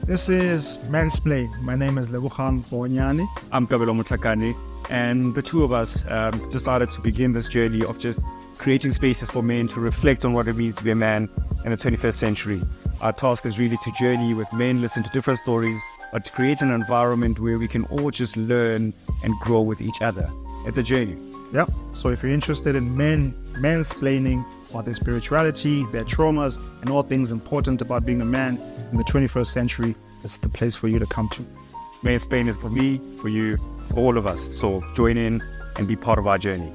This is Mxnzplain. My name is Lebo and Kabelo. I'm Kabelo, and the two of us decided to begin this journey of just creating spaces for men to reflect on what it means to be a man in the 21st century. Our task is really to journey with men, listen to different stories, but to create an environment where we can all just learn and grow with each other. It's a journey. Yep. So if you're interested in mansplaining about their spirituality, their traumas, and all things important about being a man in the 21st century, this is the place for you to come to. Mxnzplain is for me, for you, it's for all of us. So join in and be part of our journey.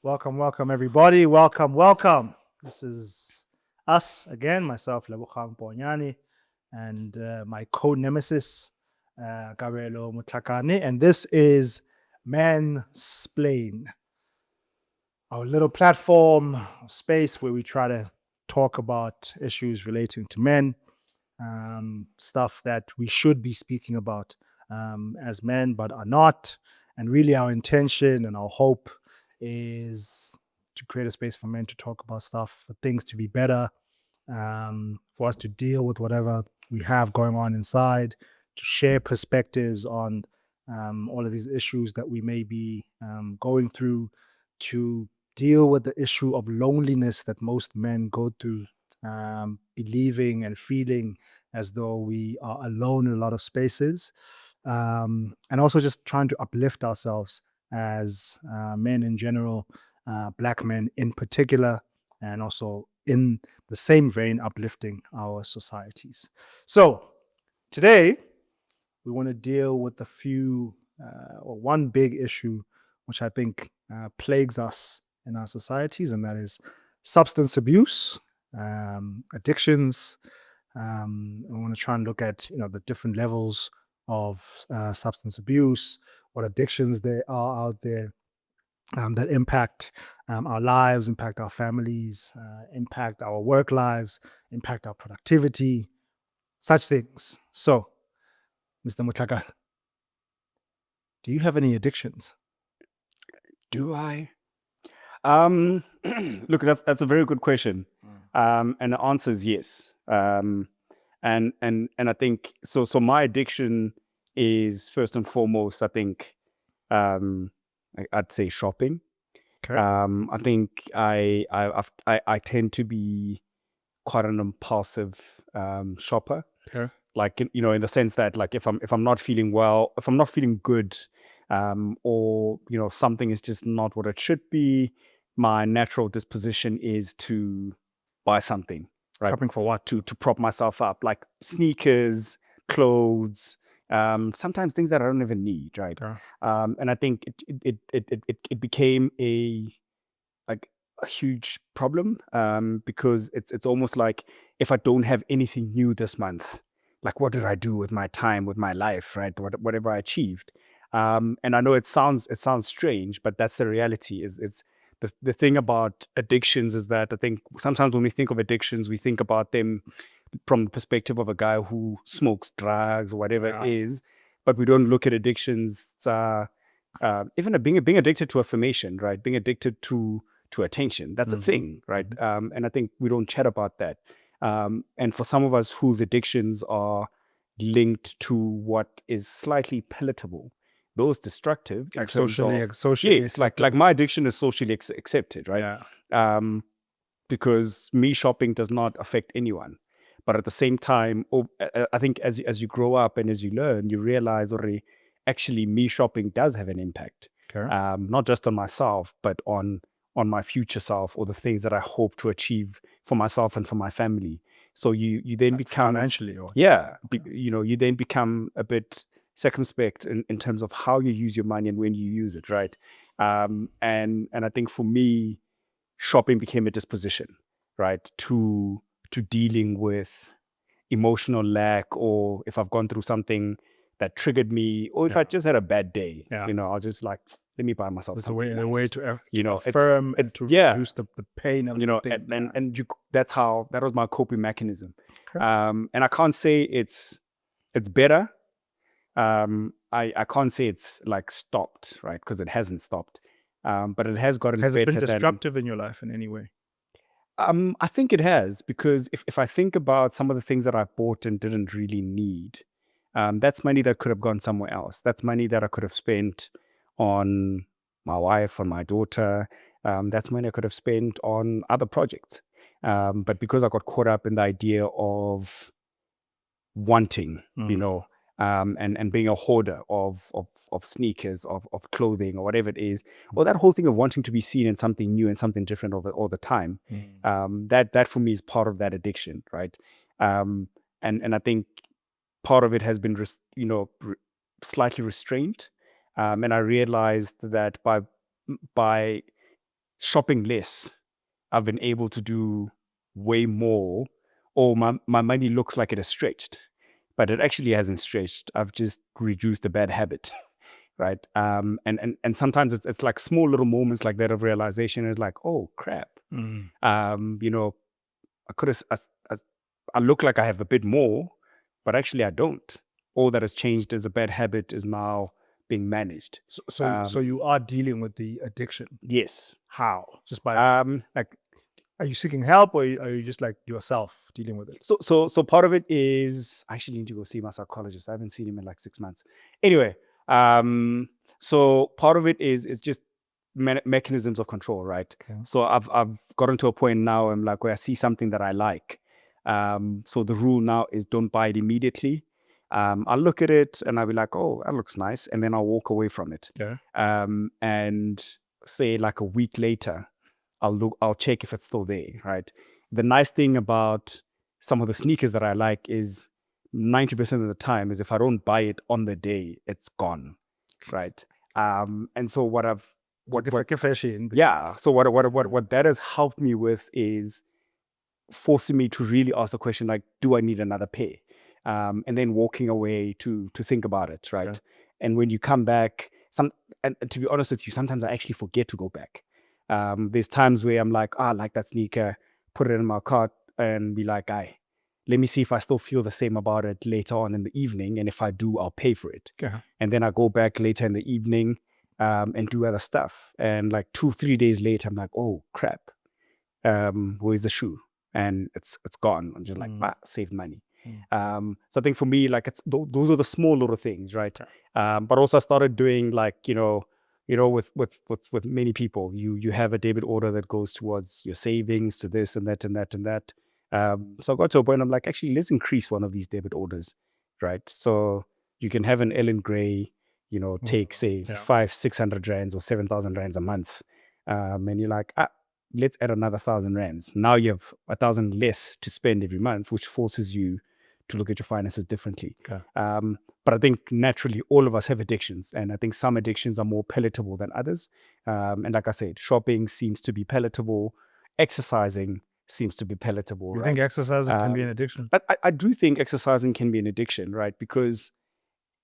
Welcome, everybody. Welcome. This is us again, myself, Lebo and my co-nemesis, Kabelo, and this is Mxnzplain, our little platform, space where we try to talk about issues relating to men, stuff that we should be speaking about as men, but are not. And really our intention and our hope is to create a space for men to talk about stuff, for things to be better, for us to deal with whatever we have going on inside, to share perspectives on all of these issues that we may be going through, to deal with the issue of loneliness that most men go through, believing and feeling as though we are alone in a lot of spaces, and also just trying to uplift ourselves as men in general, Black men in particular, and also in the same vein, uplifting our societies. So today, we want to deal with a few, or one big issue, which I think plagues us in our societies, and that is substance abuse, addictions. We want to try and look at, the different levels of substance abuse, what addictions there are out there that impact our lives, impact our families, impact our work lives, impact our productivity, such things. So, Mr. Mutaka, do you have any addictions? Do I? Look, that's a very good question. And the answer is yes. And I think so my addiction is first and foremost, I think, I'd say shopping. Okay. I think I tend to be quite an impulsive shopper. Okay. Like, in the sense that, like, if I'm not feeling well, if I'm not feeling good, or something is just not what it should be, my natural disposition is to buy something, right? Shopping for what? To prop myself up, like sneakers, clothes, sometimes things that I don't even need, right? Okay. And I think it became a huge problem, because it's almost like, if I don't have anything new this month, like, what did I do with my time, with my life, right? Whatever I achieved. And I know it sounds strange, but that's the reality. It's the thing about addictions is that I think sometimes when we think of addictions, we think about them from the perspective of a guy who smokes drugs or whatever it is, but we don't look at addictions, even being addicted to affirmation, right? Being addicted to attention. That's a thing, right? And I think we don't chat about that. And for some of us whose addictions are linked to what is slightly palatable, those destructive, Like socially, yes, like my addiction is socially accepted, right? Yeah. Because me shopping does not affect anyone, but at the same time, I think as you grow up and as you learn, you realize already, actually, me shopping does have an impact, Okay. not just on myself, but on my future self, or the things that I hope to achieve for myself and for my family. So you then become financially, or you then become a bit circumspect in terms of how you use your money and when you use it, right? And I think for me, shopping became a disposition, right, to dealing with emotional lack, or if I've gone through something that triggered me, or if I just had a bad day, I'll just like, let me buy myself it's something. a way to affirm and to reduce the pain of that was my coping mechanism. Okay. And I can't say it's better. I can't say it's like stopped, right? Because it hasn't stopped. But it has gotten Has better. it been disruptive in your life in any way? I think it has, because if I think about some of the things that I bought and didn't really need, that's money that could have gone somewhere else. That's money that I could have spent on my wife, on my daughter. That's money I could have spent on other projects. But because I got caught up in the idea of wanting, and being a hoarder of sneakers, of clothing, or whatever it is, or that whole thing of wanting to be seen in something new and something different all the time, that for me is part of that addiction, right? And I think part of it has been slightly restrained, and I realized that by shopping less, I've been able to do way more, or my money looks like it has stretched, but it actually hasn't stretched. I've just reduced a bad habit, right? And sometimes it's like small little moments like that of realization. It's like, oh crap, I could have, I look like I have a bit more, but actually I don't. All that has changed is a bad habit is now being managed. So you are dealing with the addiction. Yes. How? Just by Like, are you seeking help, or are you just like yourself dealing with it? so part of it is I actually need to go see my psychologist. I haven't seen him in like 6 months. Anyway, so part of it is just mechanisms of control, right? Okay. So I've gotten to a point now. I'm like, where I see something that I like. So the rule now is don't buy it immediately. I'll look at it and I'll be like, oh, that looks nice, and then I'll walk away from it. Yeah. And say like a week later, I'll check if it's still there, right? The nice thing about some of the sneakers that I like is 90% of the time is if I don't buy it on the day, it's gone, right? And so so what that has helped me with is forcing me to really ask the question, like, do I need another pair? And then walking away to think about it, right? Okay. And when you come back, and to be honest with you, sometimes I actually forget to go back. There's times where I'm like, I like that sneaker, put it in my cart, and be like, let me see if I still feel the same about it later on in the evening. And if I do, I'll pay for it. Okay. And then I go back later in the evening and do other stuff. And like 2-3 days later, I'm like, oh crap, where's the shoe? And it's gone. I'm just like, saved money. So I think for me, like, it's those are the small little things, right? But also I started doing like, with many people, you have a debit order that goes towards your savings, to this and that and that and that. So I got to a point, I'm like, actually, let's increase one of these debit orders, right? So you can have an Ellen Gray, take say 500-600 rands or 7,000 rands a month, and you're like, let's add another 1,000 rands. Now you have 1,000 less to spend every month, which forces you to look at your finances differently. Okay. But I think naturally all of us have addictions, and I think some addictions are more palatable than others. And like I said, shopping seems to be palatable. Exercising seems to be palatable. You right? think exercising can be an addiction? But I do think exercising can be an addiction, right? Because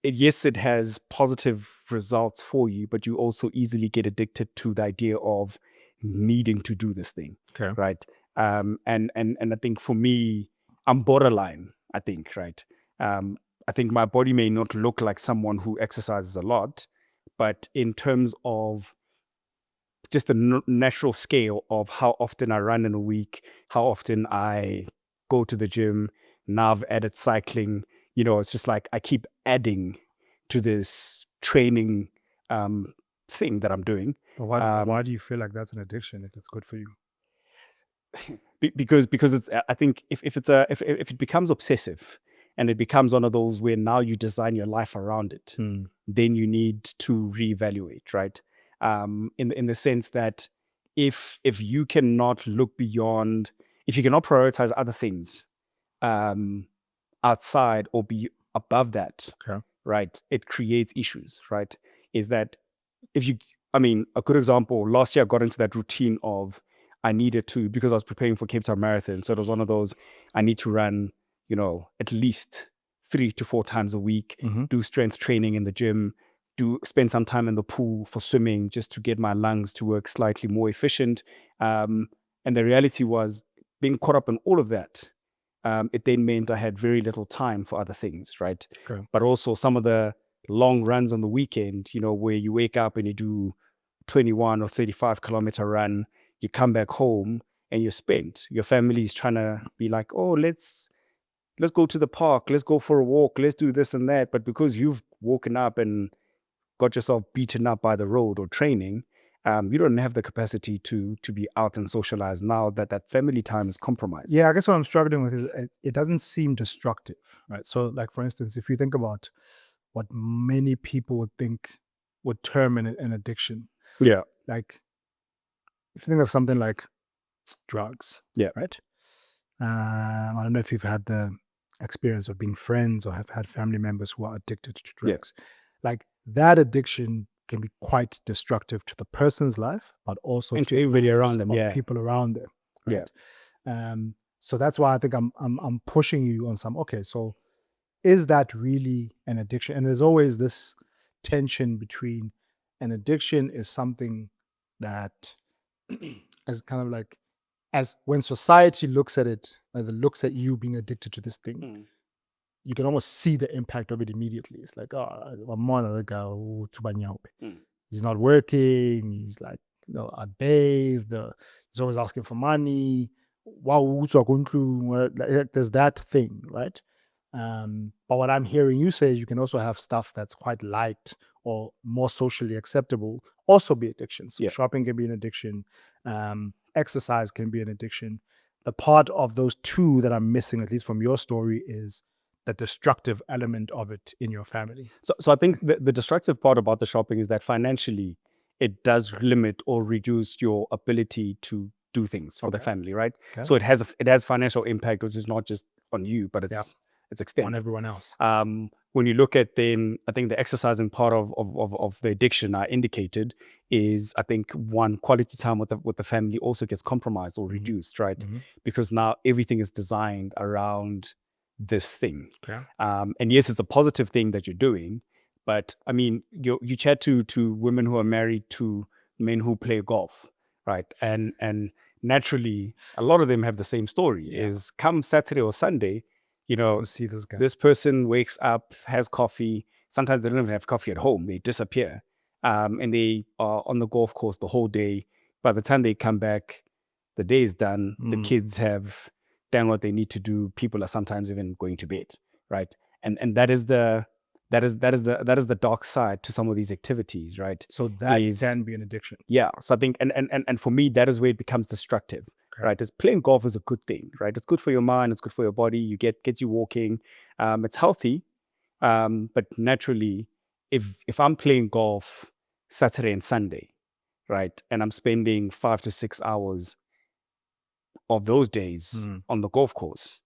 yes, it has positive results for you, but you also easily get addicted to the idea of needing to do this thing, Okay. right? And I think for me, I'm borderline. I think, right? I think my body may not look like someone who exercises a lot, but in terms of just the natural scale of how often I run in a week, how often I go to the gym, now I've added cycling. It's just like I keep adding to this training thing that I'm doing. But why do you feel like that's an addiction if it's good for you? Because it's, I think if it becomes obsessive and it becomes one of those where now you design your life around it, then you need to reevaluate, right? In the sense that if you cannot look beyond, if you cannot prioritize other things outside or be above that, Okay. right, it creates issues, right? Is that a good example, last year I got into that routine of I needed to, because I was preparing for Cape Town Marathon. So it was one of those, I need to run, at least 3 to 4 times a week, do strength training in the gym, spend some time in the pool for swimming just to get my lungs to work slightly more efficient. And the reality was, being caught up in all of that, it then meant I had very little time for other things, right? Okay. But also some of the long runs on the weekend, where you wake up and you do 21 or 35 kilometer run, you come back home and you're spent, your family is trying to be like, oh, let's go to the park, let's go for a walk, let's do this and that. But because you've woken up and got yourself beaten up by the road or training, you don't have the capacity to be out and socialize now that family time is compromised. Yeah, I guess what I'm struggling with is it doesn't seem destructive, right? So, like for instance, if you think about what many people would term an addiction, Yeah. like if you think of something like drugs, Yeah. right? I don't know if you've had the experience of being friends or have had family members who are addicted to Yeah. drugs. Like that addiction can be quite destructive to the person's life, but also And to to everybody the lives around them. of Yeah. people around them. Yeah. Right? So that's why I think I'm pushing you on some. Okay, so is that really an addiction? And there's always this tension between an addiction is something that as kind of like as when society looks at it, either looks at you being addicted to this thing, you can almost see the impact of it immediately. It's like, oh, he's not working. He's like, unbathed. He's always asking for money. Wow, there's that thing, right? But what I'm hearing you say is you can also have stuff that's quite light or more socially acceptable, also be addictions. So Yeah. shopping can be an addiction. Exercise can be an addiction. The part of those two that I'm missing, at least from your story, is the destructive element of it in your family. So I think the destructive part about the shopping is that financially it does limit or reduce your ability to do things for the Okay. family, right? Okay. So it has financial impact, which is not just on you, but it's On extended. everyone else. When you look at then, I think the exercising part of the addiction I indicated is, I think, one, quality time with the family also gets compromised or reduced, right? Because now everything is designed around this thing. Okay. And yes, it's a positive thing that you're doing, but I mean, you chat to women who are married to men who play golf, right? And naturally, a lot of them have the same story. Yeah. Is come Saturday or Sunday, We'll see this guy. this person wakes up, has coffee. Sometimes they don't even have coffee at home. They disappear, and they are on the golf course the whole day. By the time they come back, the day is done. The kids have done what they need to do. People are sometimes even going to bed, right? And that is the dark side to some of these activities, right? So that can be an addiction. Yeah. So I think and for me, that is where it becomes destructive. Okay. Right. As playing golf is a good thing, right? It's good for your mind, it's good for your body. You gets you walking. It's healthy. But naturally, if I'm playing golf Saturday and Sunday, right, and I'm spending 5 to 6 hours of those days on the golf course,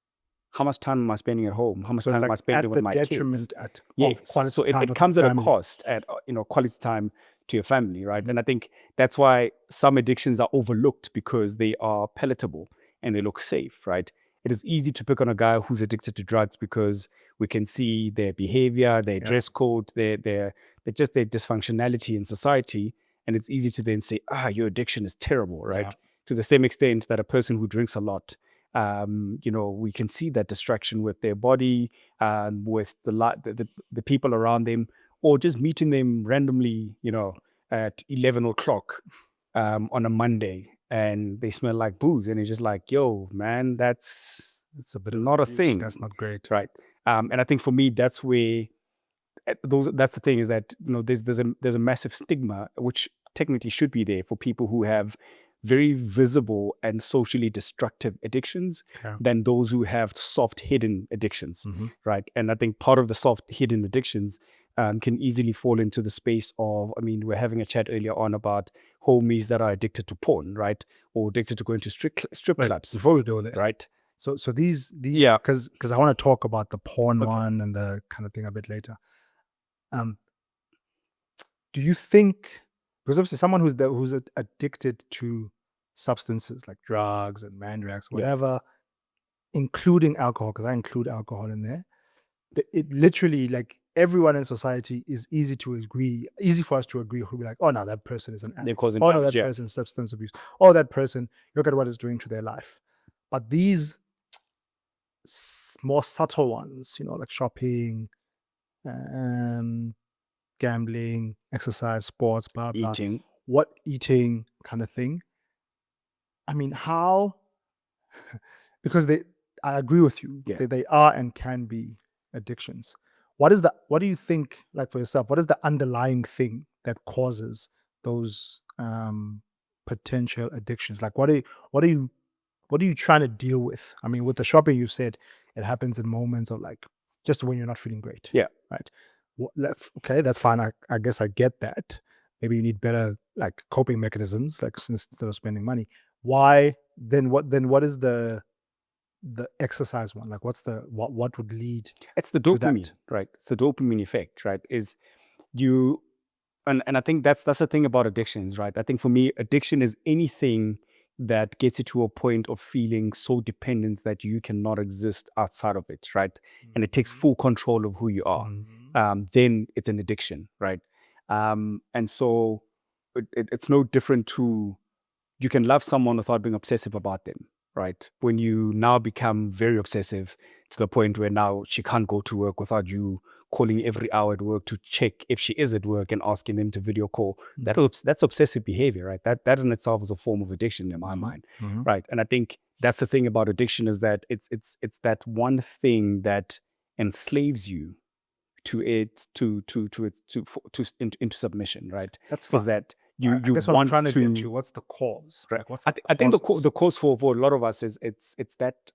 how much time am I spending at home? How much So it's time am I like spending at with the my detriment kids? of quality So time it with comes the at a family. cost at quality time to your family, right? And I think that's why some addictions are overlooked, because they are palatable and they look safe, right? It is easy to pick on a guy who's addicted to drugs because we can see their behavior, their dress code, their just their dysfunctionality in society, and it's easy to then say, your addiction is terrible, right? Yeah. To the same extent that a person who drinks a lot, we can see that distraction with their body, with the people around them, or just meeting them randomly, at 11 o'clock on a Monday, and they smell like booze, and it's just like, yo, man, it's a bit not a thing. That's not great, right? And I think for me, that's where that's the thing, is that there's a massive stigma, which technically should be there, for people who have very visible and socially destructive addictions than those who have soft hidden addictions, right? And I think part of the soft hidden addictions can easily fall into the space of, I mean, we're having a chat earlier on about homies that are addicted to porn, right? Or addicted to going to strip clubs. Before we go there, right? So these Yeah. because I want to talk about the porn one and the kind of thing a bit later. Do you think, because obviously someone who's addicted to substances like drugs and mandrax, whatever, including alcohol, because I include alcohol in there, it literally, like, everyone in society is easy for us to agree, who'll be like, oh no, that person is an addict. causing Oh no, damage, that person substance abuse. Oh, that person, look at what it's doing to their life. But these more subtle ones, like shopping, gambling, exercise, sports, blah blah, Eating. eating kind of thing, I mean, how? Because I agree with you. Yeah. They are and can be addictions. What do you think, like for yourself, what is the underlying thing that causes those potential addictions? Like what are you what are you trying to deal with? I mean, with the shopping, you said it happens in moments of like just when you're not feeling great, Yeah. right? That's okay. That's fine. I guess I get that. Maybe you need better like coping mechanisms, like instead of spending money. Why then? What is the exercise one? Like, what would lead It's the to dopamine, that? right? It's the dopamine effect, right? Is you and I think that's the thing about addictions, right? I think for me, addiction is anything that gets you to a point of feeling so dependent that you cannot exist outside of it, right? And it takes Mhm. full control of who you are. Mhm. Then it's an addiction, right? And so it's no different to you can love someone without being obsessive about them, right? When you now become very obsessive to the point where now she can't go to work without you calling every hour at work to check if she is at work and asking them to video call. Mhm. That's obsessive behavior, right? That in itself is a form of addiction in my Mhm. mind, Mhm. right? And I think that's the thing about addiction is that it's that one thing that enslaves you to it to its into submission, right? That's Is fine. that I you guess what I'm want trying to get to to, what's the cause? right? Like, what's the I think causes? the cause for a lot of us is it's that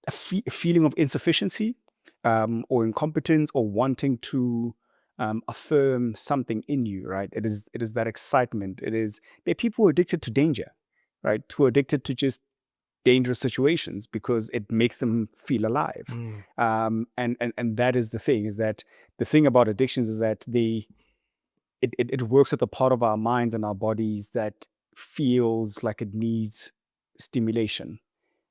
a feeling of insufficiency, or incompetence, or wanting to affirm something in you, right? It is that excitement. It is there are people who are addicted to danger, right? Who are addicted to just dangerous situations because it makes them feel alive. Mm. And that is the thing is that the thing about addictions is that it works at the part of our minds and our bodies that feels like it needs stimulation,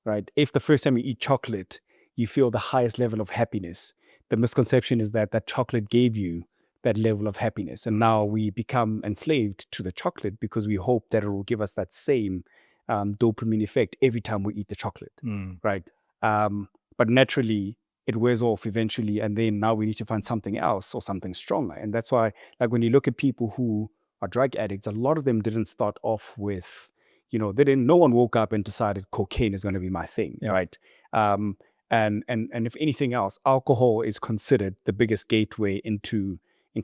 right? If the first time you eat chocolate, you feel the highest level of happiness, the misconception is that that chocolate gave you that level of happiness. And now we become enslaved to the chocolate because we hope that it will give us that same dopamine effect every time we eat the chocolate, Mm. right? But naturally, it wears off eventually. And then now we need to find something else or something stronger. And that's why, like, when you look at people who are drug addicts, a lot of them didn't start off with they didn't. No one woke up and decided cocaine is going to be my thing, Yeah. right? Um, and if anything else, alcohol is considered the biggest gateway into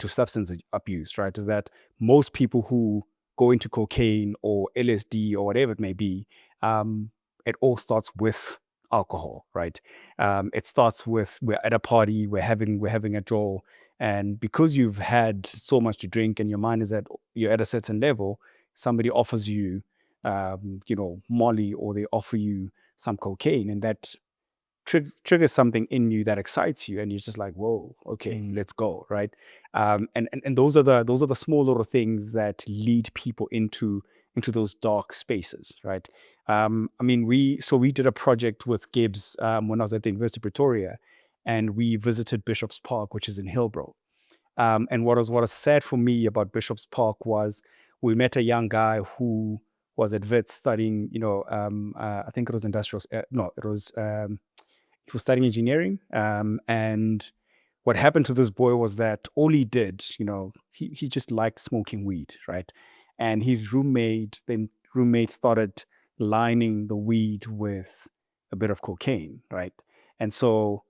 substance abuse, right? Is that most people who go into cocaine or LSD or whatever it may be, it all starts with alcohol, right? It starts with we're at a party, we're having a draw, and because you've had so much to drink and your mind is you're at a certain level, somebody offers you Molly, or they offer you some cocaine, and that triggers something in you that excites you, and you're just like, whoa, okay, Mm. let's go, right? And those are the small little things that lead people into those dark spaces, right? I mean, we did a project with Gibbs when I was at the University of Pretoria, and we visited Bishop's Park, which is in Hillbrow. And what was sad for me about Bishop's Park was we met a young guy who was at Wits studying, I think it was industrial. No, it was he was studying engineering. And what happened to this boy was that all he did, he just liked smoking weed, right? And his roommate started lining the weed with a bit of cocaine, right? And so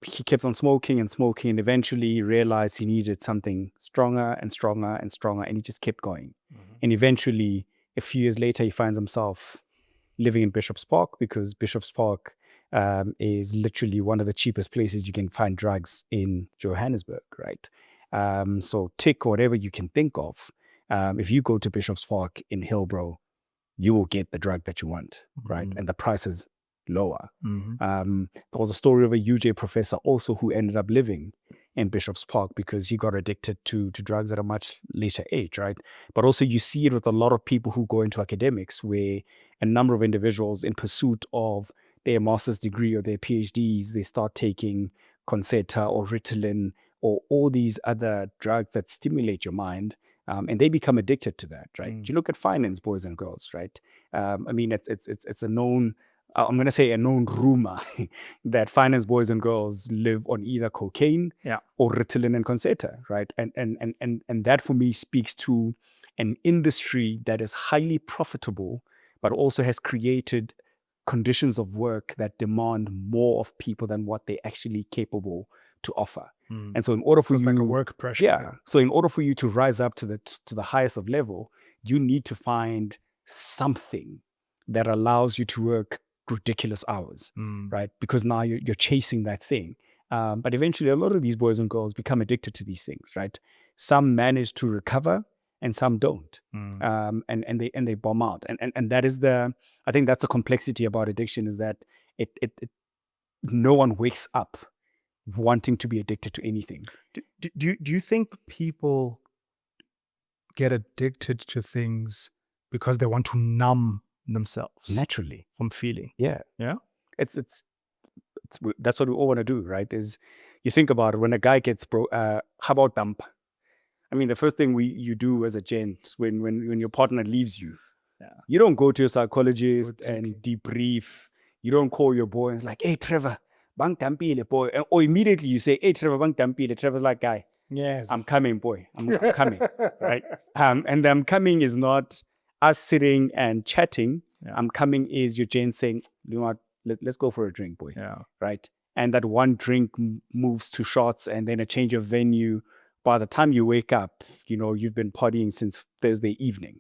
he kept on smoking and smoking, and eventually he realized he needed something stronger and stronger and stronger, and he just kept going. Mhm. And eventually, a few years later, he finds himself living in Bishop's Park, because Bishop's Park is literally one of the cheapest places you can find drugs in Johannesburg, right? So tick whatever you can think of. If you go to Bishop's Park in Hillbrow, you will get the drug that you want, right? Mhm. And the price is lower. Mhm. There was a story of a UJ professor also who ended up living in Bishop's Park because he got addicted to drugs at a much later age, right? But also you see it with a lot of people who go into academics, where a number of individuals in pursuit of their master's degree or their PhDs, they start taking Concerta or Ritalin or all these other drugs that stimulate your mind, and they become addicted to that, right? Mm. You look at finance, boys and girls, right? I mean, it's a known. I'm going to say a known rumor that finance boys and girls live on either cocaine Yeah. or Ritalin and Concerta, right? And that for me speaks to an industry that is highly profitable, but also has created conditions of work that demand more of people than what they're actually capable to offer. And so in order for It's you, like a work pressure. yeah, so in order for you to rise up to the highest of level, you need to find something that allows you to work ridiculous hours, right? Because now you're chasing that thing. But eventually, a lot of these boys and girls become addicted to these things, right? Some manage to recover, and some don't, and they bomb out. And that is I think that's the complexity about addiction, is that it no one wakes up wanting to be addicted to anything. Do you think people get addicted to things because they want to numb themselves Naturally, from feeling? yeah, Yeah. it's that's what we all want to do, right? Is you think about it, when a guy gets how about dump? I mean, the first thing you do as a gent when your partner leaves you, you don't go to your psychologist and debrief. You don't call your boy and it's like, hey Trevor, bang tampile boy, or immediately you say, hey Trevor, bang tampile. Trevor's like, guy, Yes. I'm coming, boy. I'm coming, right? And the I'm coming is not us sitting and chatting. I'm coming is your gent saying, you know what, let's go for a drink, boy. Yeah. Right? And that one drink moves to shots, and then a change of venue. By the time you wake up, you've been partying since Thursday evening,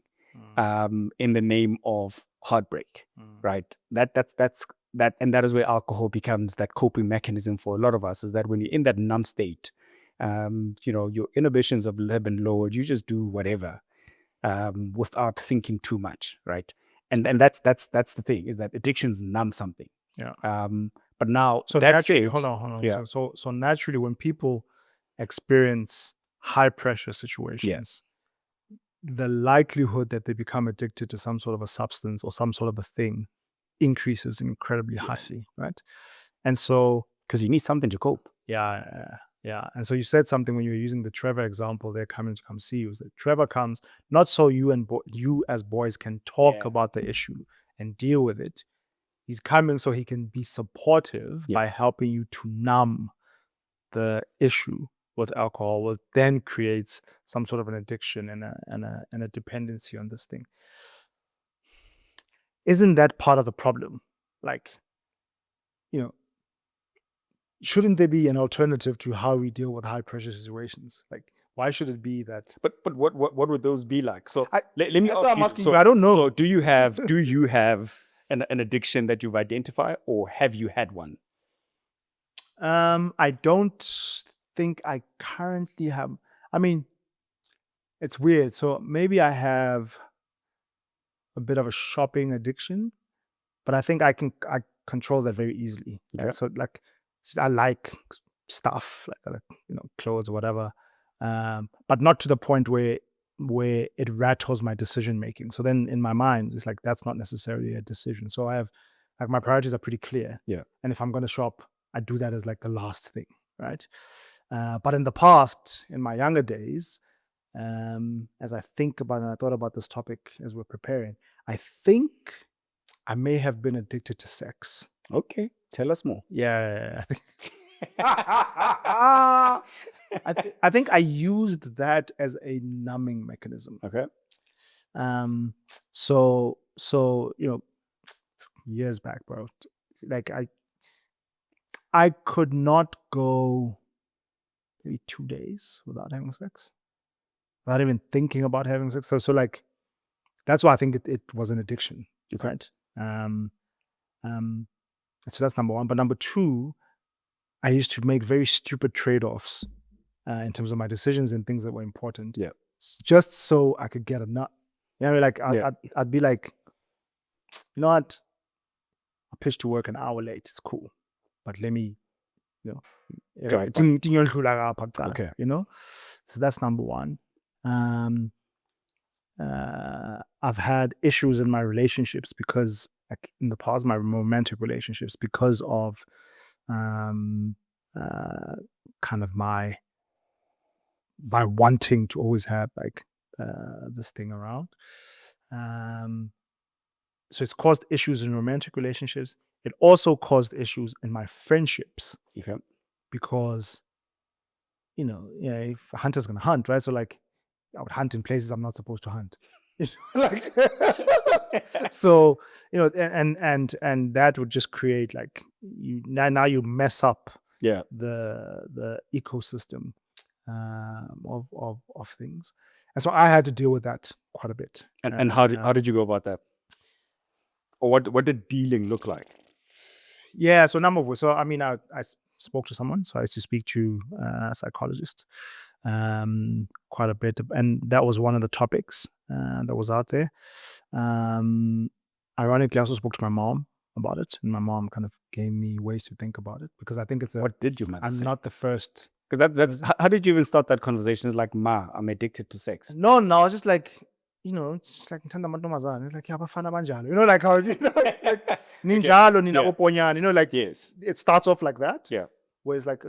in the name of heartbreak, right? That's that, and that is where alcohol becomes that coping mechanism for a lot of us. Is that when you're in that numb state, your inhibitions have been lowered. You just do whatever, without thinking too much, right? And that's the thing, is that addictions numb something. Yeah. But now, So that's naturally, it. hold on. Yeah. So naturally, when people experience high pressure situations, the likelihood that they become addicted to some sort of a substance or some sort of a thing increases incredibly highly, right? And so, because you need something to cope. yeah. And so you said something when you were using the Trevor example. They're coming to come see you. Is that Trevor comes not so you as boys can talk about the issue and deal with it. He's coming so he can be supportive by helping you to numb the issue with alcohol, which then creates some sort of an addiction and a dependency on this thing. Isn't that part of the problem? Like, shouldn't there be an alternative to how we deal with high pressure situations? Like, why should it be that? But what would those be like? So let me That's what ask I'm you. asking you. I don't know. So do you have an addiction that you've identified, or have you had one? I don't think I currently have. I mean, it's weird. So maybe I have a bit of a shopping addiction, but I think I control that very easily. Right? Yeah. So like, I like stuff like clothes or whatever, but not to the point where it rattles my decision making. So then in my mind, it's like that's not necessarily a decision. So I have my priorities are pretty clear. Yeah. And if I'm going to shop, I do that as like the last thing, right? But in the past, in my younger days, as I think about and I thought about this topic as we're preparing, I think I may have been addicted to sex. Okay, tell us more. Yeah, I think. I think I used that as a numbing mechanism. Okay. So years back, bro, like I could not go maybe 2 days without having sex, without even thinking about having sex. So like that's why I think it was an addiction, right? So that's number one. But number two, I used to make very stupid trade-offs in terms of my decisions and things that were important. Yeah. Just so I could get a nut. Like I'd be like, you know what? I pitch to work an hour late. It's cool, but let me, Drive okay. So that's number one. I've had issues in my relationships because, like in the past, my romantic relationships, because of kind of my wanting to always have like this thing around. So it's caused issues in romantic relationships. It also caused issues in my friendships. Okay. Because, if a hunter's gonna hunt, right? So like I would hunt in places I'm not supposed to hunt. You know, like so, and that would just create like now you mess up Yeah. the ecosystem of things. And so I had to deal with that quite a bit. And how did you go about that? Or what did dealing look like? Yeah, so number of so I mean I spoke to someone, so I used to speak to a psychologist quite a bit, and that was one of the topics that was out there. Um, Ironically, I also spoke to my mom about it, and my mom kind of gave me ways to think about it because I think What did you man I'm say? not the first. Because that's how did you even start that conversation? It's like, ma, I'm addicted to sex. No, it's just like, it's just like ngithanda amantombazane. It's like yeah, abafana banjalo. Like how like ninjalo nina Yeah. oponyana. Like Yes. it starts off like that. Yeah. Where it's like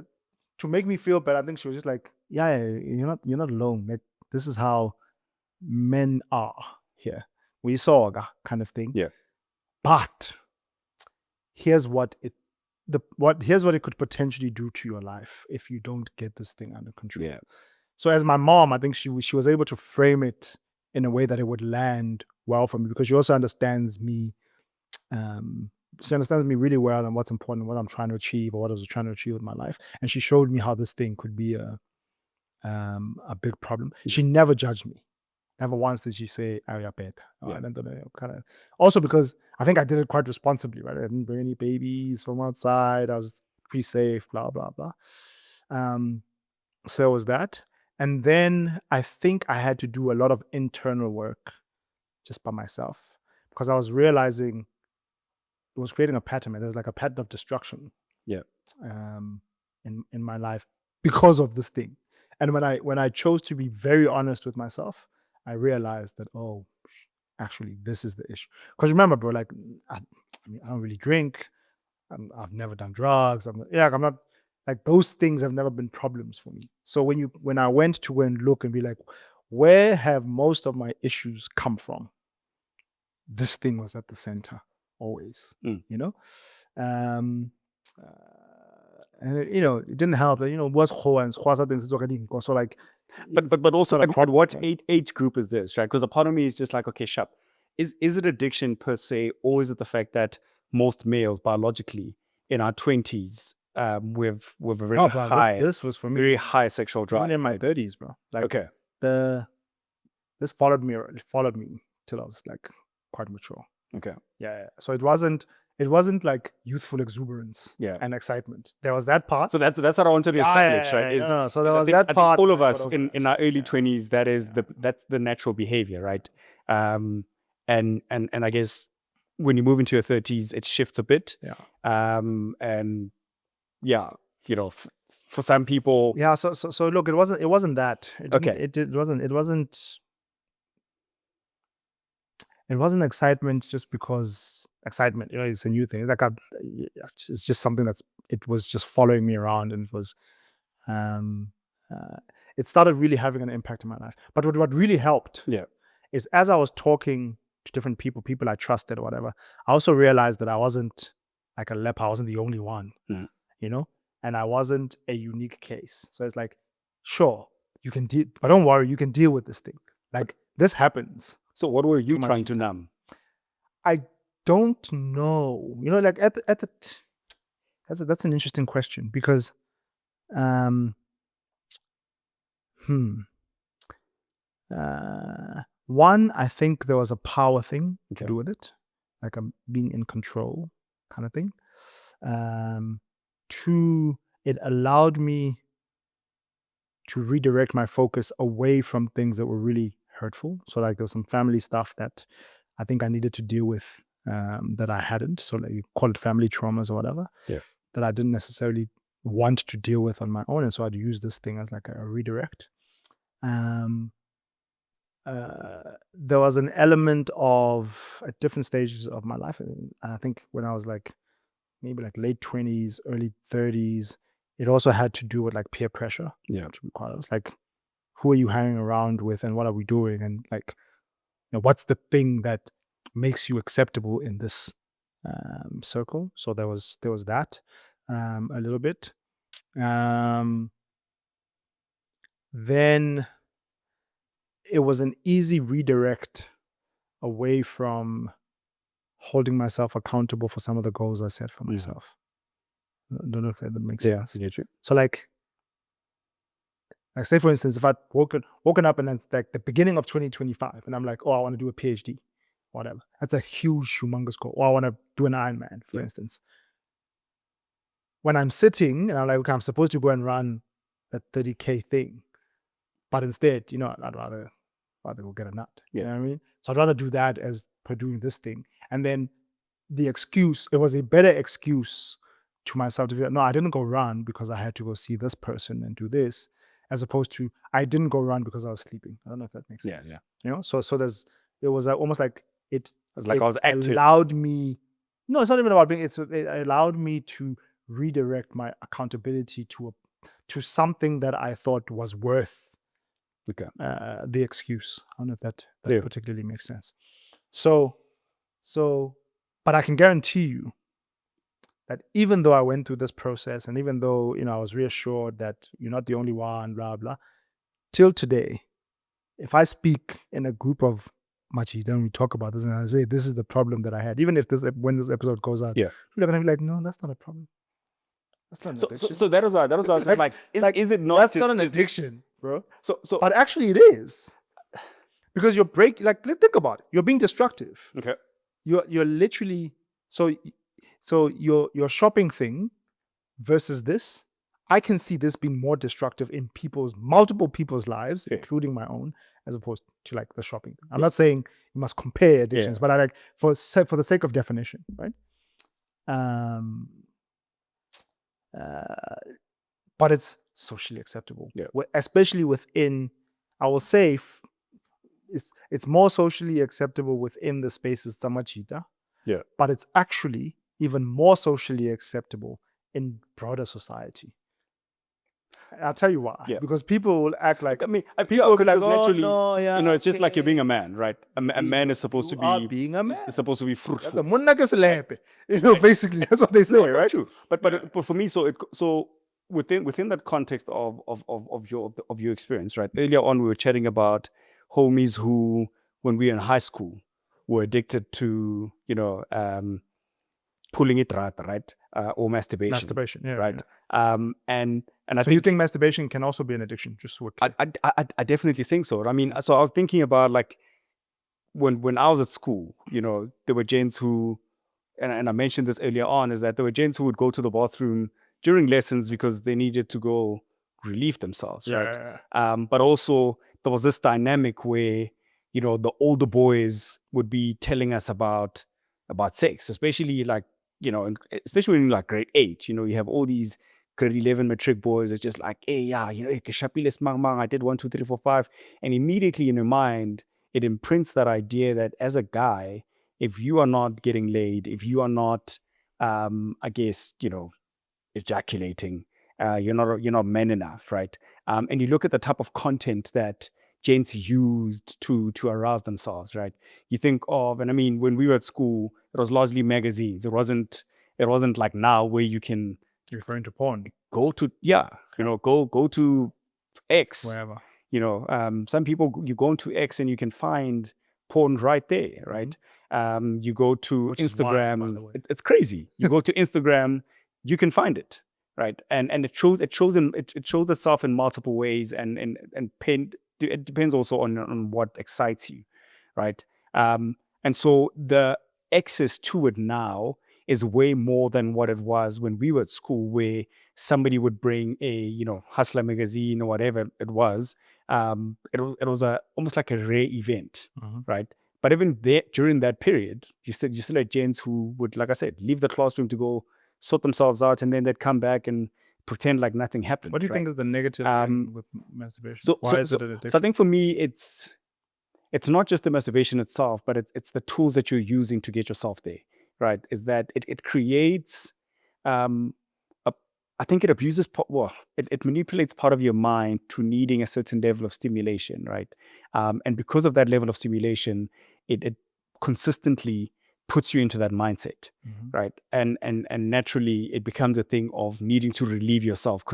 to make me feel better. I think she was just like, yeah, you're not alone. Like this is how men are here. We saw kind of thing. Yeah. But here's what it could potentially do to your life if you don't get this thing under control. Yeah. So as my mom, I think she was able to frame it in a way that it would land well for me because she also understands me. She understands me really well and what's important, what I'm trying to achieve, or what I was trying to achieve with my life. And she showed me how this thing could be a big problem. She never judged me. Never once did she say, "Oh, you're bad." Yeah. I don't know. Kind of. Also because I think I did it quite responsibly, right? I didn't bring any babies from outside. I was pretty safe. Blah blah blah. So it was that, and then I think I had to do a lot of internal work just by myself because I was realizing it was creating a pattern. There was like a pattern of destruction. Yeah. In my life because of this thing. And when I chose to be very honest with myself, I realized that actually this is the issue. Because remember, bro, like I mean, I don't really drink. I've never done drugs. I'm not like those things have never been problems for me. So when I went to go and look and be like, where have most of my issues come from? This thing was at the center always, you know. And it didn't help that was and so like But also like what age group is this, right? Because a part of me is just like, okay, sharp. Is it addiction per se, or is it the fact that most males biologically in our 20s with a very no, bro, high this was for me very high sexual drive? even in my right? 30s, bro. Like Okay. this followed me till I was like quite mature. Okay. Yeah. So it wasn't like youthful exuberance and excitement. There was that part. So that's what I wanted to establish, right? No. So there I was think- that I think part. all of I us got over in that. our early 20s, that's the natural behavior, right? And I guess when you move into your 30s, it shifts a bit. Yeah. And yeah, for some people, Yeah. So look, it wasn't that. Okay. It wasn't excitement just because excitement, it's a new thing. Like it's just something it was just following me around, and it was, it started really having an impact in my life. But what really helped, is as I was talking to different people I trusted or whatever, I also realized that I wasn't like a leper. I wasn't the only one, and I wasn't a unique case. So it's like, sure, you can deal, but don't worry, you can deal with this thing. Like this happens. So what were you Too much trying to numb? I don't know. Like that's an interesting question because, one, I think there was a power thing to do with it, like I'm being in control kind of thing. Two, it allowed me to redirect my focus away from things that were really hurtful. So like there was some family stuff that I think I needed to deal with, that I hadn't. So like you call it family traumas or whatever. Yeah. That I didn't necessarily want to deal with on my own. And so I'd use this thing as like a redirect. There was an element of at different stages of my life. And I think when I was like maybe like late 20s, early 30s, it also had to do with like peer pressure. Yeah. To be quite honest. Like, who are you hanging around with and what are we doing? And like, what's the thing that makes you acceptable in this circle? So there was that a little bit. Then it was an easy redirect away from holding myself accountable for some of the goals I set for myself. I don't know if that makes sense. So like say for instance, if I'd woken up and it's like the beginning of 2025 and I'm like, oh, I want to do a PhD, whatever. That's a huge, humongous goal. Or I want to do an Ironman, for instance. When I'm sitting and I'm like, okay, I'm supposed to go and run that 30K thing, but instead, I'd rather go get a nut. You know what I mean? So I'd rather do that as per doing this thing. And then the excuse, it was a better excuse to myself to be like, no, I didn't go run because I had to go see this person and do this, as opposed to I didn't go run because I was sleeping. I don't know if that makes sense. So it was almost like it was like I was active. allowed me. No, it's not even about being. It allowed me to redirect my accountability to something that I thought was worth the excuse. I don't know if that particularly makes sense. So, but I can guarantee you that even though I went through this process and even though, I was reassured that you're not the only one, blah, blah, till today, if I speak in a group of Machida and we talk about this and I say, this is the problem that I had, even if when this episode goes out, people are going to be like, no, that's not a problem. That's not an addiction. So that was why I was like, is it not that's not an addiction, bro. But actually it is. Because think about it. You're being destructive. Okay. You're literally so your shopping thing versus this, I can see this being more destructive in multiple people's lives, including my own, as opposed to like the shopping thing. I'm not saying you must compare addictions, but I like for the sake of definition, right? But it's socially acceptable, especially within. I will say it's more socially acceptable within the spaces Tamachita. But it's actually even more socially acceptable in broader society. I'll tell you why. Because people will act like people will be like, naturally, it's just like you're being a man, right? A man is supposed to be being a man. It's supposed to be fruitful. Basically, that's what they say, right? True. But for me, so within that context of your experience, right? Earlier on, we were chatting about homies who, when we were in high school, were addicted to pulling it right, or masturbation, right? And I think you think masturbation can also be an addiction? Just so I definitely think so. I mean, so I was thinking about like when I was at school, there were gents who, and I mentioned this earlier on, is that there were gents who would go to the bathroom during lessons because they needed to go relieve themselves, right? But also there was this dynamic where the older boys would be telling us about sex, especially like especially when you're like grade 8. You have all these grade 11 matric boys. It's just like, hey, I did 1, 2, 3, 4, 5, and immediately in your mind it imprints that idea that as a guy, if you are not getting laid, if you are not, ejaculating, you're not man enough, right? And you look at the type of content that gents used to arouse themselves, right? You think of, and I mean, when we were at school, it was largely magazines. It wasn't like now where you can. You're referring to porn. Go to go to X. Wherever. Some people, you go into X and you can find porn right there, right? You go to Instagram. Wild, by the way. It's crazy. You go to Instagram, you can find it, right? And it shows itself in multiple ways, and it depends also on what excites you, right? And so the access to it now is way more than what it was when we were at school, where somebody would bring a Hustler magazine or whatever it was. It was almost like a rare event, right? But even there, during that period, you still had gents who would, like I said, leave the classroom to go sort themselves out, and then they'd come back and pretend like nothing happened. What do you think is the negative with masturbation? Why is it an addiction? So I think for me, it's not just the masturbation itself, but it's the tools that you're using to get yourself there, right? Is that it creates, I think it abuses, it manipulates part of your mind to needing a certain level of stimulation, right? And because of that level of stimulation, it consistently puts you into that mindset, right? And naturally, it becomes a thing of needing to relieve yourself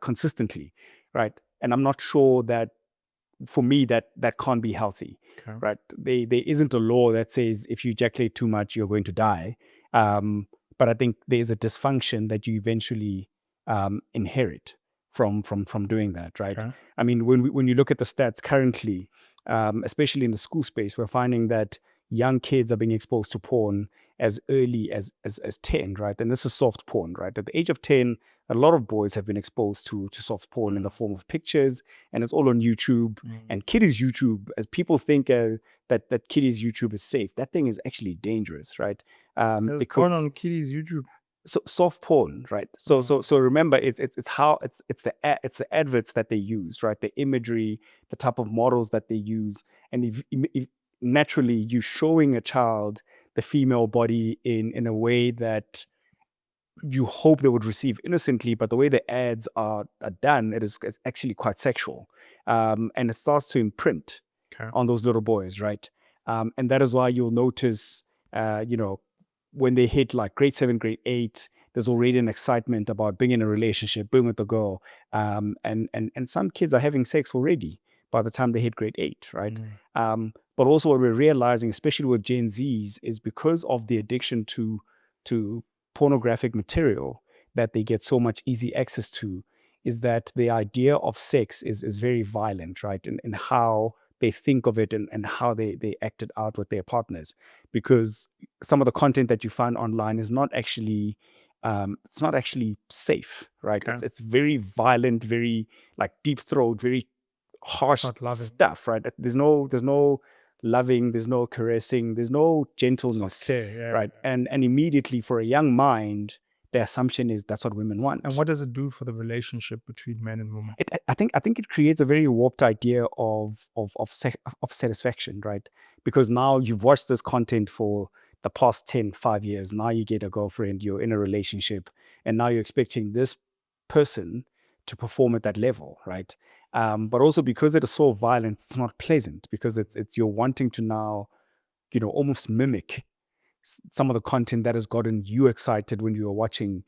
consistently, right? And I'm not sure that for me, that can't be healthy, Okay. right? There isn't a law that says if you ejaculate too much, you're going to die. But I think there's a dysfunction that you eventually inherit from doing that, right? Okay. I mean, when you look at the stats currently, especially in the school space, we're finding that young kids are being exposed to porn as early as 10, right? And this is soft porn, right? At the age of 10, a lot of boys have been exposed to soft porn in the form of pictures, and it's all on YouTube. And kiddies YouTube, as people think that kiddies YouTube is safe, that thing is actually dangerous, right? There's porn Because on kiddies YouTube. so soft porn, right? So remember, it's the adverts that they use, right? The imagery, the type of models that they use, and if naturally you showing a child the female body in a way that you hope they would receive innocently, but the way the ads are done, it's actually quite sexual, and it starts to imprint Okay. on those little boys, right? And that is why you'll notice, when they hit like grade 7, grade 8, there's already an excitement about being in a relationship, being with a girl, and some kids are having sex already by the time they hit grade 8, right? But also what we're realizing, especially with Gen Zs, is because of the addiction to pornographic material that they get so much easy access to, is that the idea of sex is very violent, right? And how they think of it, and how they act it out with their partners. Because some of the content that you find online is not actually it's not actually safe, right? Okay. It's very violent, very like deep throat, very harsh not loving. stuff, right? There's no loving, there's no caressing, there's no gentleness, Okay. Yeah. right? And immediately for a young mind, the assumption is that's what women want. And what does it do for the relationship between men and women? I think it creates a very warped idea of satisfaction, right? Because now you've watched this content for the past 5 years. Now you get a girlfriend, you're in a relationship, and now you're expecting this person to perform at that level, right? But also because it is so violent, it's not pleasant, because it's you're wanting to now, almost mimic some of the content that has gotten you excited when you were watching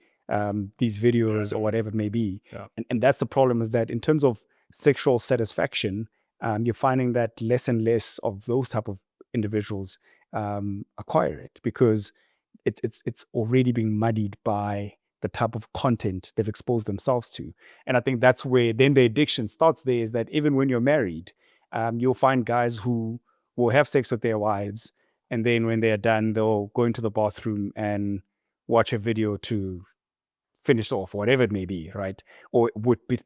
these videos or whatever it may be. Yeah. And that's the problem, is that in terms of sexual satisfaction, you're finding that less and less of those type of individuals acquire it, because it's already being muddied by the type of content they've exposed themselves to. And I think that's where then the addiction starts there, is that even when you're married, you'll find guys who will have sex with their wives, and then when they're done, they'll go into the bathroom and watch a video to finish off, whatever it may be, right? Or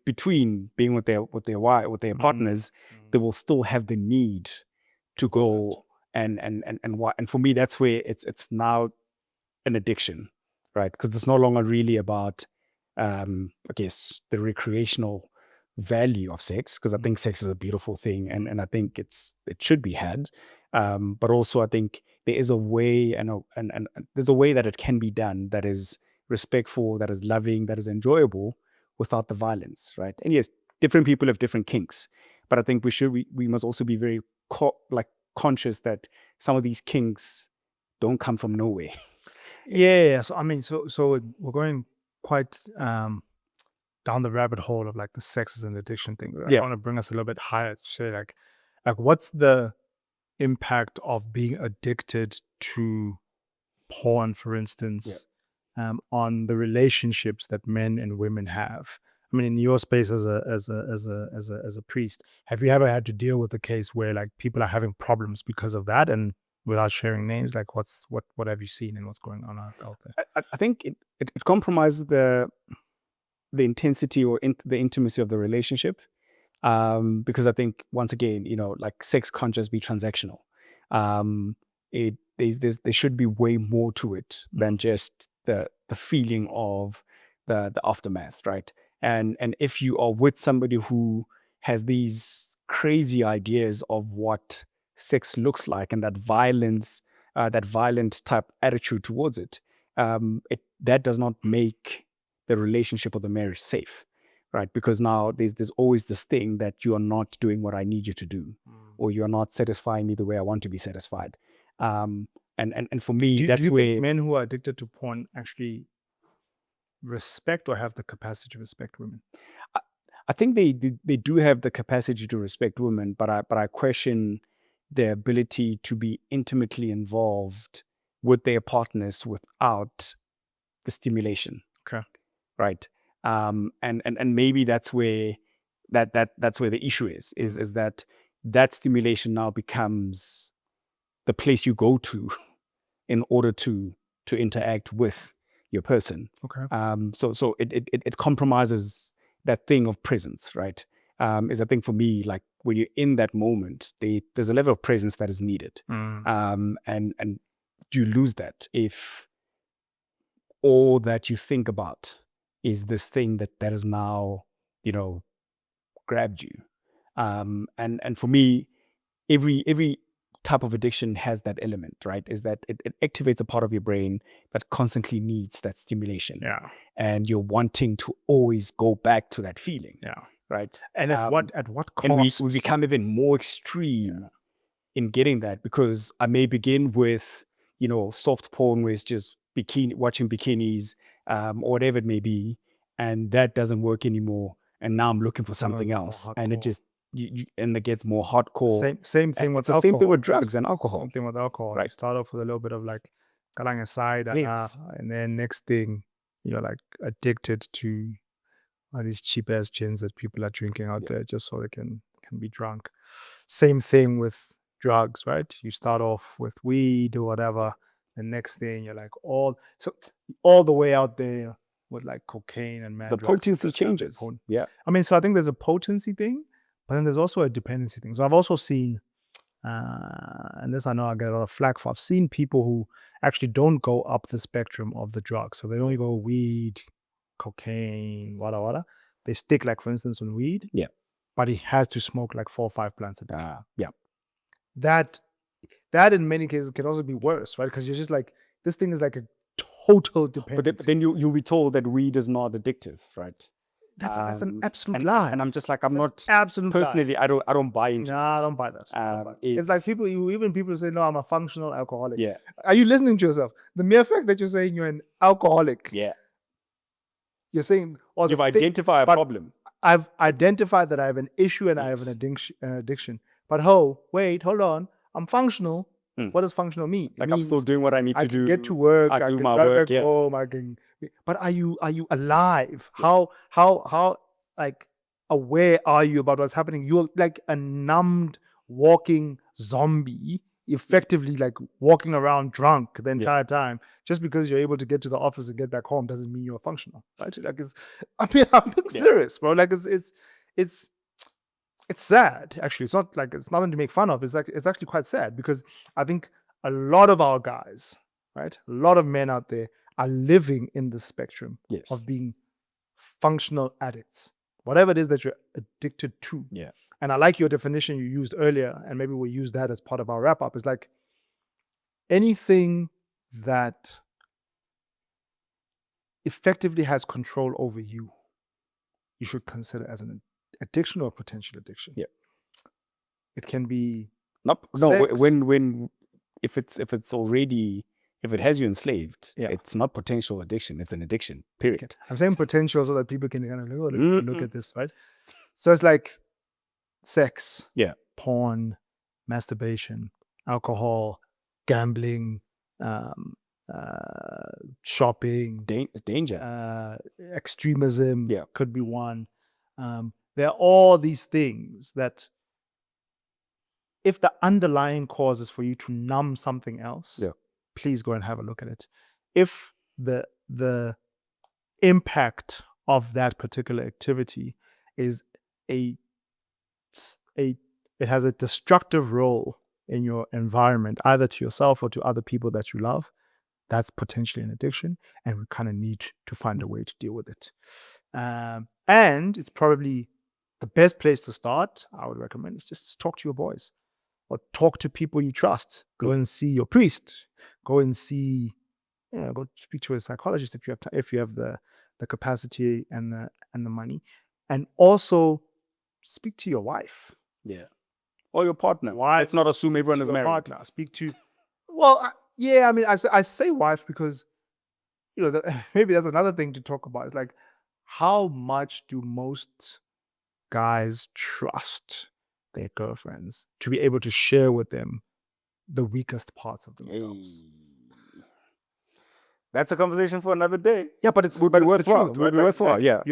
between being with their wife, with their partners, they will still have the need to go and for me, that's where it's now an addiction, right? Because it's no longer really about, I guess, the recreational value of sex, because I think sex is a beautiful thing, and I think it should be had. But also, I think there is a way, and there's a way that it can be done that is respectful, that is loving, that is enjoyable, without the violence, right? And yes, different people have different kinks, but I think we must also be very conscious that some of these kinks don't come from nowhere. Yeah. So I mean, so we're going quite down the rabbit hole of like the sex is an addiction thing. I Yeah. want to bring us a little bit higher to say like what's the impact of being addicted to porn, for instance, on the relationships that men and women have. I mean, in your space as a priest, have you ever had to deal with a case where like people are having problems because of that, and without sharing names, like what have you seen and what's going on out there? I think it compromises the intensity or the intimacy of the relationship, because I think, once again, like, sex can't just be transactional. There should be way more to it than just the feeling of the aftermath, right? And if you are with somebody who has these crazy ideas of what sex looks like, and that violent type attitude towards it, that does not make the relationship or the marriage safe, right? Because now there's always this thing that you are not doing what I need you to do, or you are not satisfying me the way I want to be satisfied. And for me, Do that's you where think men who are addicted to porn actually respect or have the capacity to respect women? I think they do have the capacity to respect women, but I question their ability to be intimately involved with their partners without the stimulation, Okay. right? And maybe that's where that's where the issue is that stimulation now becomes the place you go to in order to interact with your person. Okay. So it compromises that thing of presence, right? Is a thing for me, like when you're in that moment, there's a level of presence that is needed. And you lose that if all that you think about is this thing that has now, grabbed you. And for me, every type of addiction has that element, right? Is that it activates a part of your brain that constantly needs that stimulation. Yeah. And you're wanting to always go back to that feeling. Yeah. Right. And at what cost? And we become even more extreme in getting that, because I may begin with, soft porn where it's just watching bikinis, or whatever it may be, and that doesn't work anymore. And now I'm looking for something else, and it just and it gets more hardcore. Same thing with It's the alcohol. same thing with drugs and alcohol. Same thing with alcohol. Right. You start off with a little bit of like galang aside, Yes. and then next thing you're like addicted to these cheap ass gins that people are drinking out there just so they can be drunk. Same thing with drugs, right? You start off with weed or whatever. The next thing you're like all the way out there with like cocaine and mad The drugs. potency changes. Yeah. I mean, so I think there's a potency thing, but then there's also a dependency thing. So I've also seen, and this I know I get a lot of flack for, I've seen people who actually don't go up the spectrum of the drugs. So they don't go weed, cocaine, wada. They stick, like, for instance, on weed. Yeah. But he has to smoke like 4 or 5 plants a day. Yeah. That in many cases can also be worse, right? Because you're just like, this thing is like a total dependency. But then you'll be told that weed is not addictive, right? That's an absolute lie. And I'm just like, I'm not absolute personally. lie. I don't buy into. No, I don't buy that. It's like people say, no, I'm a functional alcoholic. Yeah. Are you listening to yourself? The mere fact that you're saying you're an alcoholic. Yeah. You're saying, you've identified a problem. I've identified that I have an issue and I have an addiction. But hold on. I'm functional. What does functional mean? Like, I'm still doing what I need to do. I can get to work. I do can my work. Yeah. Home, but are you alive? How like aware are you about what's happening? You're like a numbed walking zombie, effectively, like walking around drunk the entire time. Just because you're able to get to the office and get back home doesn't mean you're functional, right? Like, I'm being serious, bro. Like, it's sad, actually. It's not like, it's nothing to make fun of. It's actually quite sad, because I think a lot of our guys, right, a lot of men out there are living in the spectrum of being functional addicts, whatever it is that you're addicted to. Yeah. And I like your definition you used earlier, and maybe we'll use that as part of our wrap up. It's like anything that effectively has control over you, you should consider as an addiction or potential addiction. Yeah. It can be when if it has you enslaved, it's not potential addiction, it's an addiction, period. I'm saying potential so that people can kind of look at this, right? So it's like sex, porn, masturbation, alcohol, gambling, shopping, danger, extremism could be one. There are all these things that, if the underlying cause is for you to numb something else, please go and have a look at it. If the impact of that particular activity is it has a destructive role in your environment, either to yourself or to other people that you love, that's potentially an addiction, and we kind of need to find a way to deal with it. And it's probably the best place to start, I would recommend, is just talk to your boys, or talk to people you trust. Go and see your priest. Go and see, go speak to a psychologist if you have the capacity and the money, and also speak to your wife. Yeah. Or your partner. Let's not assume everyone is married. Partner. Speak to, well, I mean, I say wife because, maybe that's another thing to talk about. It's like, how much do most guys trust their girlfriends to be able to share with them the weakest parts of themselves. That's a conversation for another day. Yeah, but it's Would be the worthwhile. truth, Would right? be worthwhile. Yeah.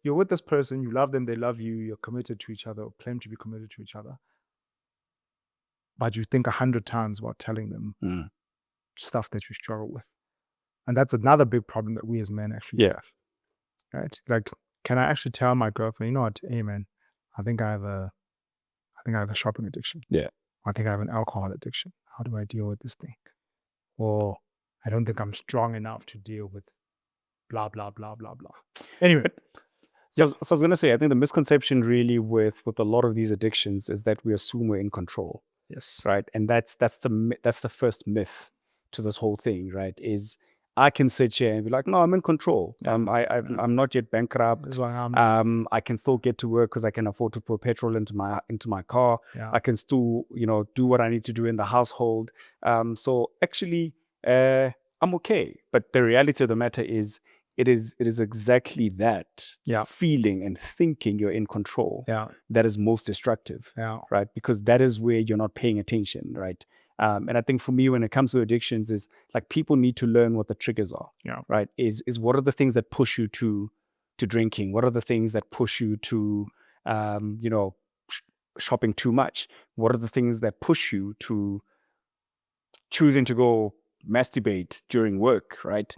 You're with this person, you love them, they love you, you're committed to each other, or claim to be committed to each other. But you think 100 times about telling them stuff that you struggle with. And that's another big problem that we as men actually Yeah. have. Right? Like, can I actually tell my girlfriend, you know what, hey man, I think I have a shopping addiction. Yeah. I think I have an alcohol addiction. How do I deal with this thing? Or I don't think I'm strong enough to deal with blah, blah, blah, blah, blah. Anyway. So I was going to say, I think the misconception really with a lot of these addictions is that we assume we're in control. Yes. Right. And that's the first myth to this whole thing, right? Is I can sit here and be like, no, I'm in control. Yeah. I'm not yet bankrupt. That's why I'm I can still get to work because I can afford to put petrol into my car. Yeah. I can still, do what I need to do in the household. So actually, I'm okay. But the reality of the matter is, it is exactly that feeling and thinking you're in control that is most destructive, right? Because that is where you're not paying attention, right? And I think for me, when it comes to addictions, is like people need to learn what the triggers are, right? Is what are the things that push you to drinking? What are the things that push you to, shopping too much? What are the things that push you to choosing to go masturbate during work, right?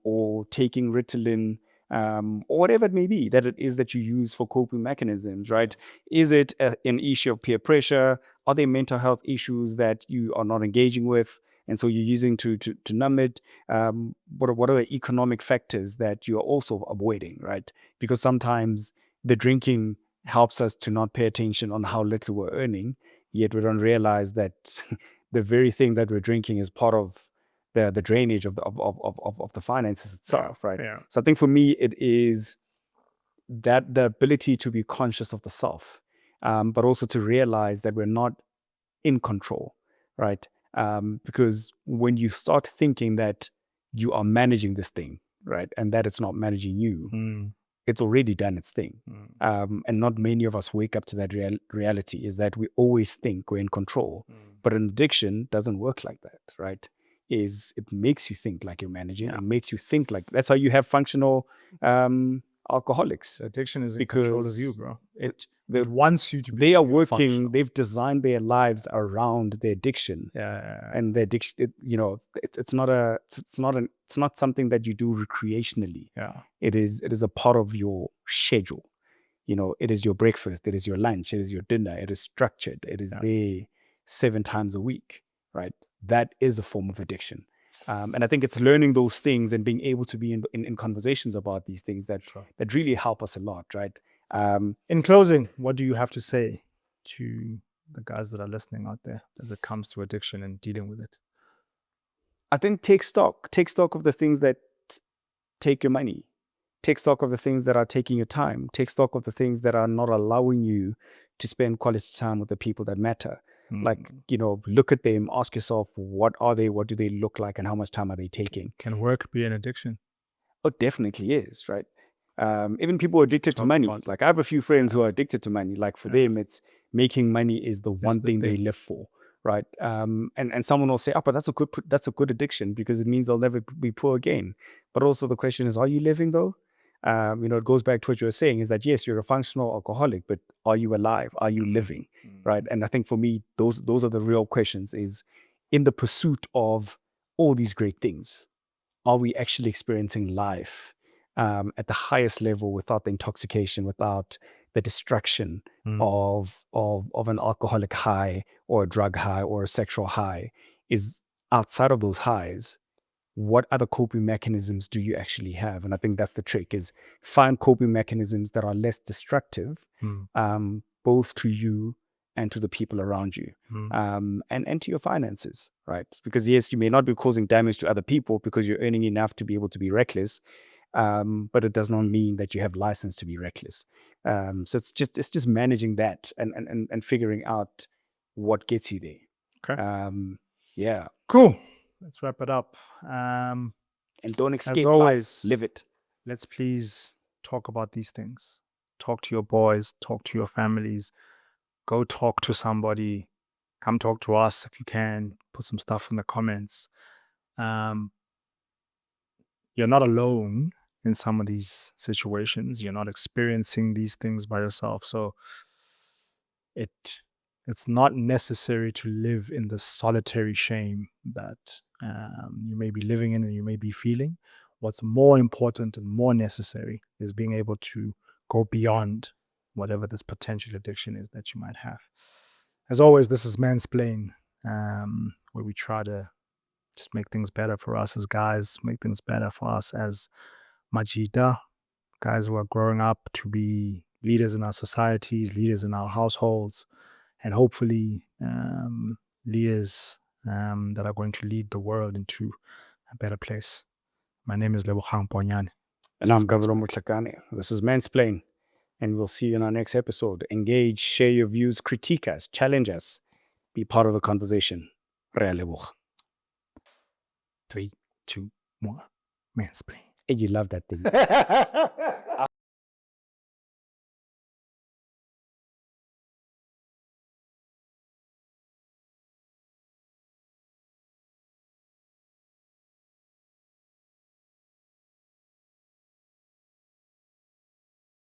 Or taking Ritalin, or whatever it may be that it is that you use for coping mechanisms, right? Is it an issue of peer pressure? Are there mental health issues that you are not engaging with, and so you're using to numb it? What are the economic factors that you are also avoiding, right? Because sometimes the drinking helps us to not pay attention on how little we're earning, yet we don't realize that the very thing that we're drinking is part of the drainage of the finances itself, right? Yeah. So I think for me, it is that the ability to be conscious of the self, but also to realize that we're not in control, right? Because when you start thinking that you are managing this thing, right, and that it's not managing you, it's already done its thing. And not many of us wake up to that reality, is that we always think we're in control. But an addiction doesn't work like that, right? Is it makes you think like you're managing. It makes you think like, that's how you have functional alcoholics. Addiction is in control of you, bro. It wants you to be They are working, functional. they've designed their lives around their addiction. And the addiction, it's not something that you do recreationally. It is a part of your schedule. It is your breakfast, it is your lunch, it is your dinner, it is structured, it is there 7 times a week, right? That is a form of addiction. And I think it's learning those things and being able to be in conversations about these things that really help us a lot, right? In closing, what do you have to say to the guys that are listening out there as it comes to addiction and dealing with it? I think take stock of the things that take your money. Take stock of the things that are taking your time. Take stock of the things that are not allowing you to spend quality time with the people that matter. Like, look at them, ask yourself, what are they? What do they look like? And how much time are they taking? Can work be an addiction? Oh, it definitely is, right? Even people who are addicted to money. Like, I have a few friends who are addicted to money. Like, for them, it's making money is the one thing they live for, right? And someone will say, oh, but that's a good addiction because it means they'll never be poor again. But also the question is, are you living though? It goes back to what you were saying, is that yes, you're a functional alcoholic, but are you alive? Are you living? Right? And I think for me, those are the real questions, is in the pursuit of all these great things, are we actually experiencing life at the highest level without the intoxication, without the distraction of an alcoholic high or a drug high or a sexual high? Is outside of those highs, what other coping mechanisms do you actually have? And I think that's the trick, is find coping mechanisms that are less destructive, both to you and to the people around you, and to your finances, right? Because yes, you may not be causing damage to other people because you're earning enough to be able to be reckless, but it does not mean that you have license to be reckless. So it's just managing that and figuring out what gets you there. Okay. Yeah. Cool. Let's wrap it up. And don't escape as always, life, live it. Let's please talk about these things. talk to your boys, talk to your families, go talk to somebody, come talk to us if you can, put some stuff in the comments. You're not alone in some of these situations. You're not experiencing these things by yourself. So it's not necessary to live in the solitary shame that you may be living in and you may be feeling. What's more important and more necessary is being able to go beyond whatever this potential addiction is that you might have. As always, this is Mansplain, where we try to just make things better for us as guys, make things better for us as Majida, guys who are growing up to be leaders in our societies, leaders in our households, and hopefully leaders that are going to lead the world into a better place. My name is Lebo and And I'm Kabelo Mutlakane. This is Mansplain, and we'll see you in our next episode. Engage, share your views, critique us, challenge us, be part of the conversation. Re a leboga. 3, 2, 1, Mansplain. And you love that thing.